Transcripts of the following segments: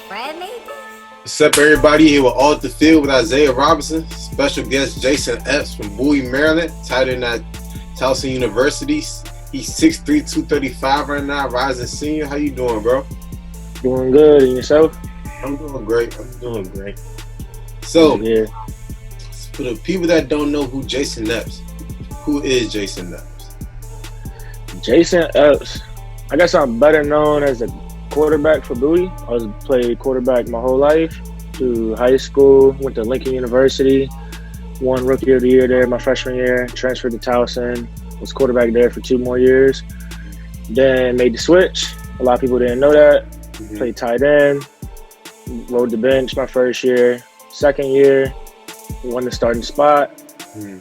Brad made this? What's up, everybody? Here with All at the Field with Isaiah Robinson. Special guest Jason Epps from Bowie, Maryland, tight end at Towson University. He's 6'3", 235 right now, rising senior. How you doing, bro? Doing good. And yourself? I'm doing great. So, yeah. For the people that don't know who Jason Epps, who is Jason Epps? Jason Epps, I guess I'm better known as a quarterback for Bowie. I played quarterback my whole life through high school, went to Lincoln University, won Rookie of the Year there my freshman year, transferred to Towson, was quarterback there for 2 more years, then made the switch. A lot of people didn't know that. Played tight end, rode the bench my first year. Second year, won the starting spot,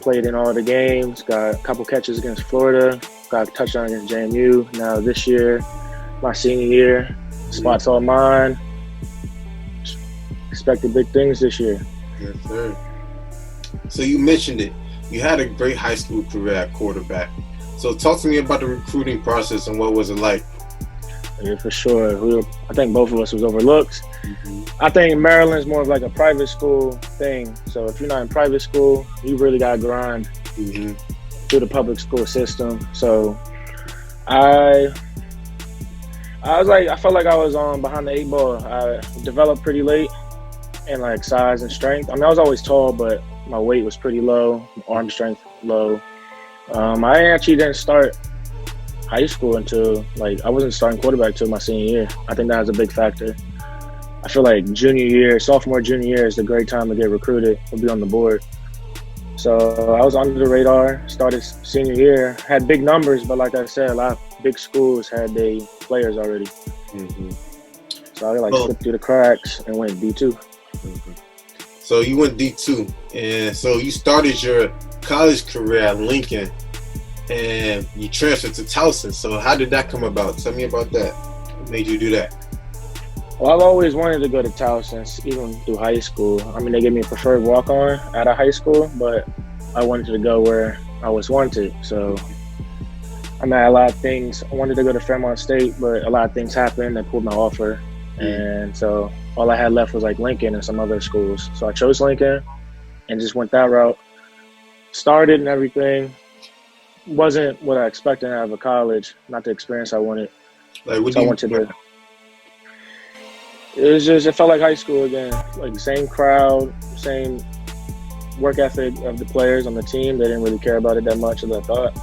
played in all the games, got a couple catches against Florida, got a touchdown against JMU. Now this year, my senior year, spot's all mine. Expected big things this year. Yes, sir. So you mentioned it. You had a great high school career at quarterback. So talk to me about the recruiting process and what was it like? Yeah, for sure. I think both of us was overlooked. I think Maryland's more of like a private school thing. So if you're not in private school, you really got to grind through the public school system. So I felt like I was behind the 8 ball. I developed pretty late in like size and strength. I mean, I was always tall, but my weight was pretty low, arm strength low. I actually didn't start high school until I wasn't starting quarterback till my senior year. I think that was a big factor. I feel like sophomore, junior year is a great time to get recruited or be on the board. So I was under the radar, started senior year, had big numbers, but like I said, a lot of big schools had their players already. So I slipped through the cracks and went D2. So you went D2, and so you started your college career at Lincoln, and you transferred to Towson. So how did that come about? Tell me about that. What made you do that? Well, I've always wanted to go to Towson, even through high school. I mean, they gave me a preferred walk-on out of high school, but I wanted to go where I was wanted. So I mean, a lot of things. I wanted to go to Fairmont State, but a lot of things happened that pulled my offer. And so all I had left was like Lincoln and some other schools. So I chose Lincoln and just went that route. Started and everything. Wasn't what I expected out of a college, not the experience I wanted. It felt like high school again. Like the same crowd, same work ethic of the players on the team. They didn't really care about it that much as I thought.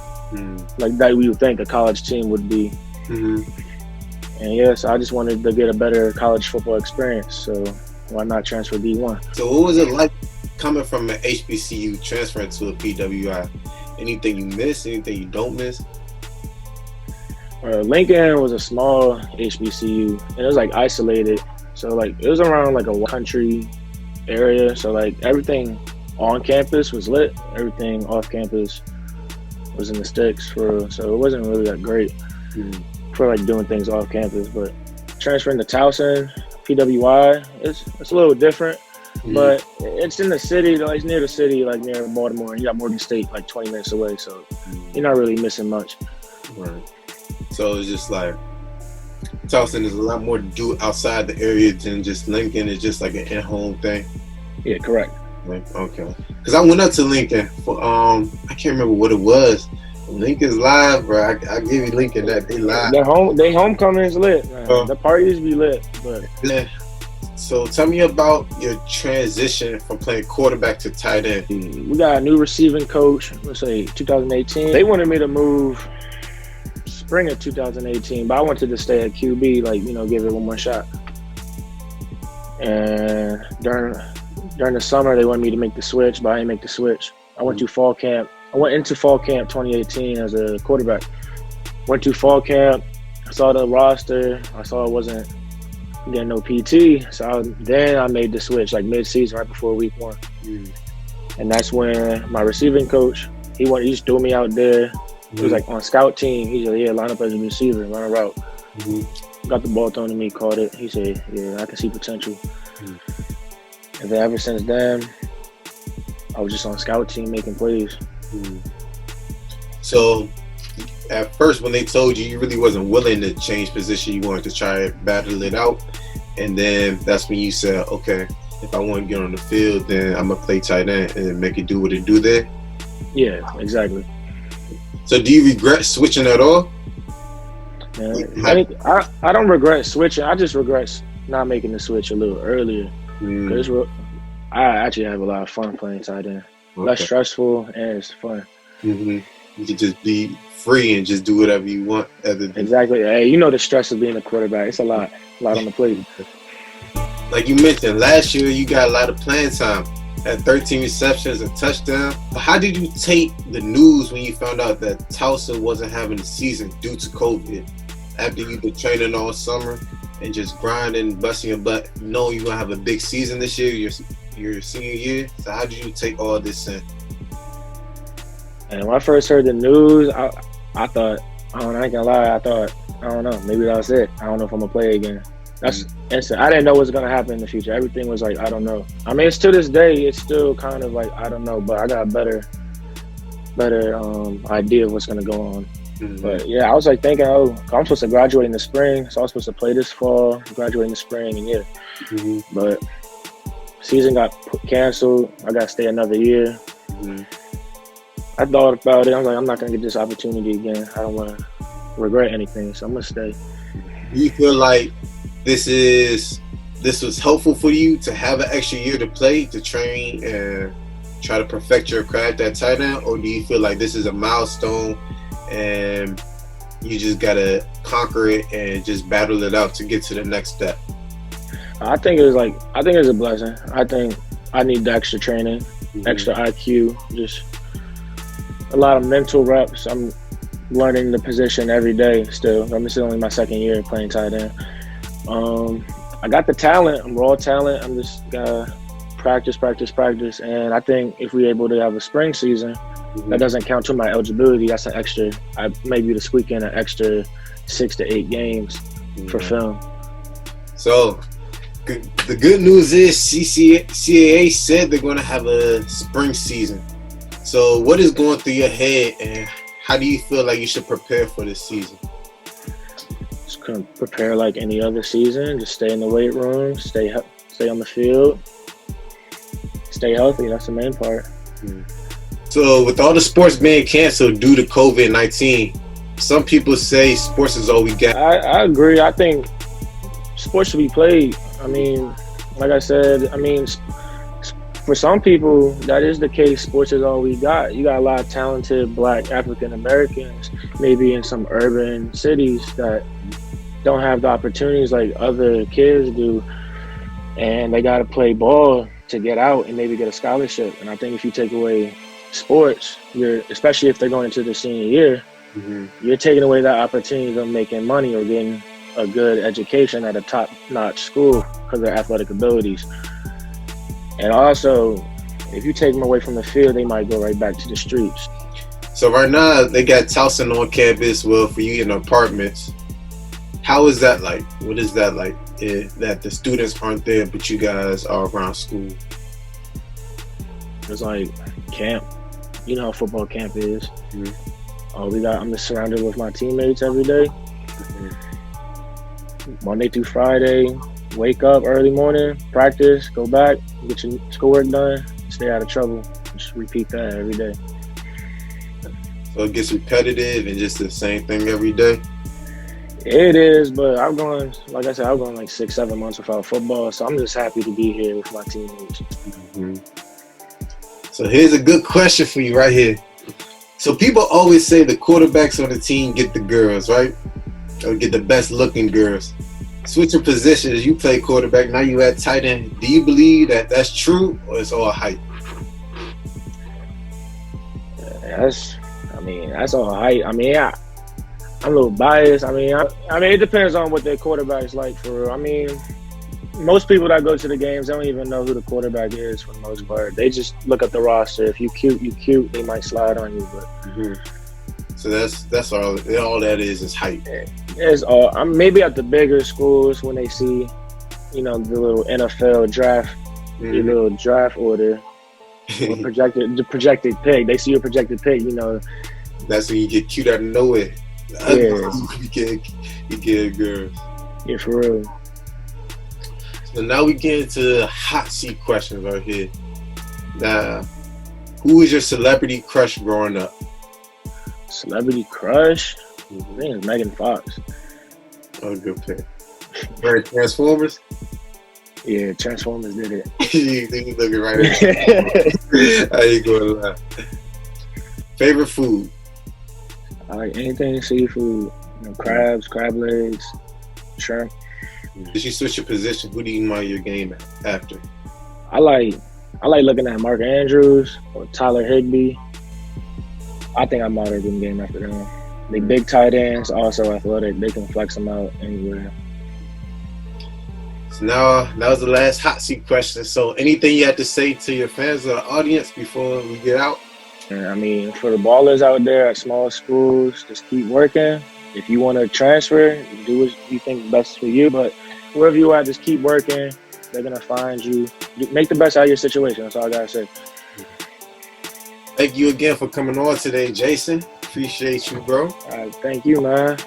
Like that we would think a college team would be. And yes, I just wanted to get a better college football experience. So why not transfer D1? So what was it like coming from an HBCU transferring to a PWI? Anything you miss? Anything you don't miss? Lincoln was a small HBCU, and it was like isolated. So it was around like a country area. So everything on campus was lit. Everything off campus was in the sticks. So it wasn't really that great for doing things off campus. But transferring to Towson, PWI, it's a little different. But it's in the city, it's near the city, near Baltimore, and you got Morgan State 20 minutes away, so you're not really missing much. Right. So it's just Towson is a lot more to do outside the area than just Lincoln. It's just like an in-home thing. Yeah, correct. Okay. Because I went up to Lincoln for I can't remember what it was. Lincoln's live, bro. I give you Lincoln that they live. Their homecoming is lit. The parties be lit, but. Yeah. So tell me about your transition from playing quarterback to tight end. We got a new receiving coach, let's say 2018. They wanted me to move spring of 2018, but I wanted to stay at QB, give it one more shot. And during the summer, they wanted me to make the switch, but I didn't make the switch. I went to fall camp. I went into fall camp 2018 as a quarterback. Went to fall camp. I saw the roster. I saw it wasn't getting no PT, so then I made the switch mid-season, right before week 1, and that's when my receiving coach he just threw me out there. He was on scout team. He said, "Yeah, line up as a receiver, run a route." Got the ball thrown to me, caught it. He said, "Yeah, I can see potential." And then ever since then, I was just on scout team making plays. So at first when they told you you really wasn't willing to change position, you wanted to try to battle it out, and then that's when you said, okay, if I want to get on the field, then I'm gonna play tight end and make it do what it do there. Yeah, exactly. So do you regret switching at all? I don't regret switching. I just regret not making the switch a little earlier. Because I actually have a lot of fun playing tight end. Okay. Less stressful and it's fun. You can just be free and just do whatever you want. Exactly. Hey, you know the stress of being a quarterback. It's a lot on the plate. Like you mentioned, last year you got a lot of playing time. Had 13 receptions, a touchdown. How did you take the news when you found out that Towson wasn't having a season due to COVID? After you've been training all summer and just grinding, busting your butt, knowing you're going to have a big season this year, your senior year. So how did you take all this in? And when I first heard the news, I thought, I ain't gonna lie, I thought, I don't know, maybe that's it. I don't know if I'm gonna play again. That's instant. I didn't know what's gonna happen in the future. Everything was like, I don't know. I mean, it's to this day, it's still kind of like, I don't know, but I got a better idea of what's gonna go on. But yeah, I was like thinking, I'm supposed to graduate in the spring, so I was supposed to play this fall, graduate in the spring, and yeah. But season got canceled. I got to stay another year. I thought about it. I was like, I'm not going to get this opportunity again. I don't want to regret anything, so I'm going to stay. Do you feel like this was helpful for you to have an extra year to play, to train, and try to perfect your craft at tight end? Or do you feel like this is a milestone and you just got to conquer it and just battle it out to get to the next step? I think it's a blessing. I think I need the extra training, extra IQ, just a lot of mental reps. I'm learning the position every day still. This is only my second year playing tight end. I got the talent. I'm raw talent. I'm just gotta practice. And I think if we're able to have a spring season, that doesn't count to my eligibility. That's an extra. I maybe to squeak in an extra 6 to 8 games for film. So the good news is CAA said they're going to have a spring season. So what is going through your head, and how do you feel like you should prepare for this season? Just gonna prepare like any other season. Just stay in the weight room, stay on the field, stay healthy. That's the main part. So with all the sports being canceled due to COVID-19, some people say sports is all we got. I agree. I think sports should be played. I mean, like I said, for some people, that is the case. Sports is all we got. You got a lot of talented Black African Americans, maybe in some urban cities that don't have the opportunities like other kids do, and they got to play ball to get out and maybe get a scholarship. And I think if you take away sports, especially if they're going into the senior year, you're taking away that opportunity of making money or getting a good education at a top-notch school because of their athletic abilities. And also, if you take them away from the field, they might go right back to the streets. So right now, they got Towson on campus. Well, for you in apartments, how is that like? What is that like? That the students aren't there, but you guys are around school? It's like camp. You know how football camp is. I'm just surrounded with my teammates every day. Monday through Friday, wake up early morning, practice, go back, get your schoolwork done, stay out of trouble. Just repeat that every day. So it gets repetitive and just the same thing every day? It is, but I've gone like 6-7 months without football, so I'm just happy to be here with my teammates. So here's a good question for you right here. So people always say the quarterbacks on the team get the girls, right? Or get the best looking girls. Switching positions, you play quarterback, now you at tight end. Do you believe that that's true, or it's all hype? That's all hype. I'm a little biased. It depends on what their quarterback's like for real. Most people that go to the games, they don't even know who the quarterback is for the most part. They just look at the roster. If you cute, they might slide on you. But So that's all. All that is hype. It's all. Maybe at the bigger schools when they see, the little NFL draft, your little draft order, or the projected pick. They see your projected pick. That's when you get cute out of nowhere. Yeah, you get girls. Yeah, for real. So now we get into the hot seat questions right here. Now, who was your celebrity crush growing up? Celebrity crush? I think it's Megan Fox. Oh, good pick. Very Transformers? Yeah, Transformers did it. You looking right at it. How you going to lie? Favorite food? I like anything seafood. Crabs, crab legs, shrimp. Did you switch your position? Who do you admire your game after? I like looking at Mark Andrews or Tyler Higbee. I think I modeled them game after them. They big tight ends, also athletic. They can flex them out anywhere. So now that was the last hot seat question. So anything you have to say to your fans or the audience before we get out? And I mean, for the ballers out there at small schools, just keep working. If you want to transfer, do what you think best for you. But wherever you are, just keep working. They're going to find you. Make the best out of your situation. That's all I got to say. Thank you again for coming on today, Jason. Appreciate you, bro. All right, thank you, man.